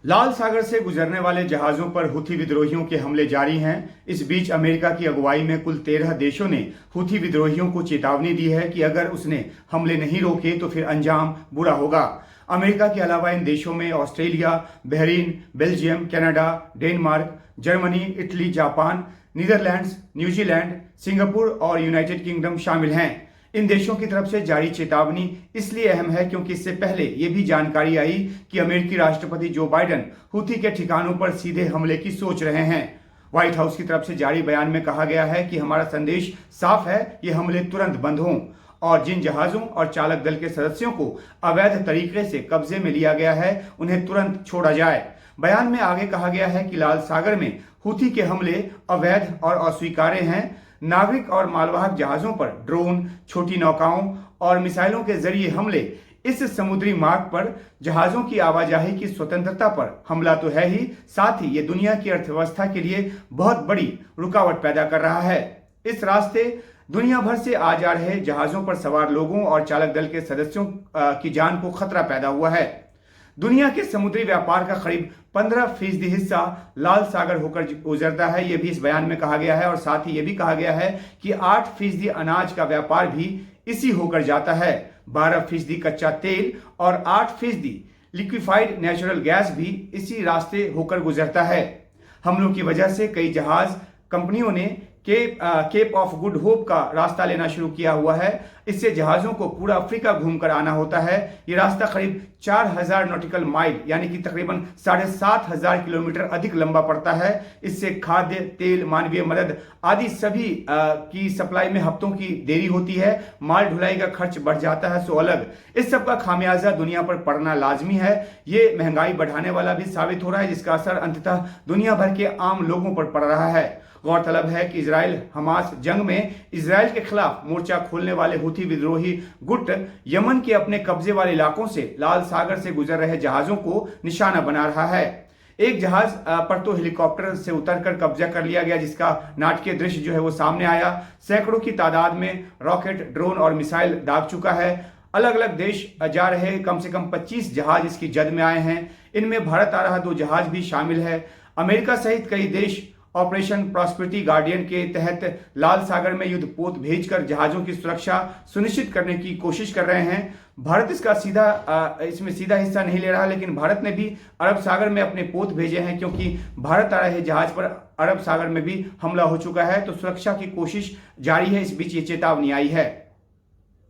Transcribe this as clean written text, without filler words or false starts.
लाल सागर से गुजरने वाले जहाजों पर हुथी विद्रोहियों के हमले जारी हैं। इस बीच अमेरिका की अगुवाई में कुल 13 देशों ने हुथी विद्रोहियों को चेतावनी दी है कि अगर उसने हमले नहीं रोके तो फिर अंजाम बुरा होगा। अमेरिका के अलावा इन देशों में Australia, Bahrain, Belgium, Canada, Denmark, Germany, Italy, Japan, Netherlands, New Zealand, Singapore और यूनाइटेड किंगडम शामिल हैं। इन देशों की तरफ से जारी चेतावनी इसलिए अहम है क्योंकि इससे पहले यह भी जानकारी आई कि अमेरिकी राष्ट्रपति जो बाइडेन हुथी के ठिकानों पर सीधे हमले की सोच रहे हैं। व्हाइट हाउस की तरफ से जारी बयान में कहा गया है कि हमारा संदेश साफ है, ये हमले तुरंत बंद हों और जिन जहाजों और चालक दल के सदस्यों को अवैध तरीके से कब्जे में लिया गया है उन्हें तुरंत छोड़ा जाए। बयान में आगे कहा गया है कि लाल सागर में हुथी के हमले अवैध और अस्वीकार्य हैं। नागरिक और मालवाहक जहाजों पर ड्रोन, छोटी नौकाओं और मिसाइलों के जरिए हमले इस समुद्री मार्ग पर जहाजों की आवाजाही की स्वतंत्रता पर हमला तो है ही, साथ ही ये दुनिया की अर्थव्यवस्था के लिए बहुत बड़ी रुकावट पैदा कर रहा है। इस रास्ते दुनिया भर से आ जा रहे जहाजों पर सवार लोगों और चालक दल के सदस्यों की जान को खतरा पैदा हुआ है। दुनिया के समुद्री व्यापार का करीब 15% हिस्सा लाल सागर होकर गुजरता है, यह भी इस बयान में कहा गया है। और साथ ही यह भी कहा गया है कि 8% अनाज का व्यापार भी इसी होकर जाता है। 12% कच्चा तेल और 8% लिक्विफाइड नेचुरल गैस भी इसी रास्ते होकर गुजरता है। हमलों की वजह से कई जहाज कंपनियों ने केप ऑफ गुड होप का रास्ता लेना शुरू किया हुआ है। इससे जहाजों को पूरा अफ्रीका घूमकर आना होता है। ये रास्ता करीब 4000 नॉटिकल माइल यानी कि तकरीबन 7500 किलोमीटर अधिक लंबा पड़ता है। इससे खाद्य, तेल, मानवीय मदद आदि सभी की सप्लाई में हफ्तों की देरी होती है। माल ढुलाई का खर्च बढ़ जाता है सो अलग। इस सब का खामियाजा दुनिया पर पड़ना लाजमी है। ये महंगाई बढ़ाने वाला भी साबित हो रहा है, जिसका असर अंततः दुनिया भर के आम लोगों पर पड़ रहा है। गौरतलब है कि इजराइल हमास जंग में इजराइल के खिलाफ मोर्चा खोलने वाले हुथी विद्रोही गुट यमन के अपने कब्जे वाले इलाकों से लाल सागर से गुजर रहे जहाजों को निशाना बना रहा है। एक जहाज पर तो हेलीकॉप्टर से उतरकर कब्जा कर लिया गया, जिसका नाटकीय दृश्य जो है वो सामने आया। सैकड़ों की तादाद में रॉकेट, ड्रोन और मिसाइल दाग चुका है। अलग अलग देश जा रहे कम से कम 25 जहाज इसकी जद में आए हैं। इनमें भारत आ रहा 2 जहाज भी शामिल है। अमेरिका सहित कई देश ऑपरेशन प्रॉस्पेरिटी गार्डियन के तहत लाल सागर में युद्धपोत भेजकर जहाजों की सुरक्षा सुनिश्चित करने की कोशिश कर रहे हैं। भारत इसमें सीधा हिस्सा नहीं ले रहा, लेकिन भारत ने भी अरब सागर में अपने पोत भेजे हैं, क्योंकि भारत आ रहे जहाज पर अरब सागर में भी हमला हो चुका है। तो सुरक्षा की कोशिश जारी है। इस बीच ये चेतावनी आई है।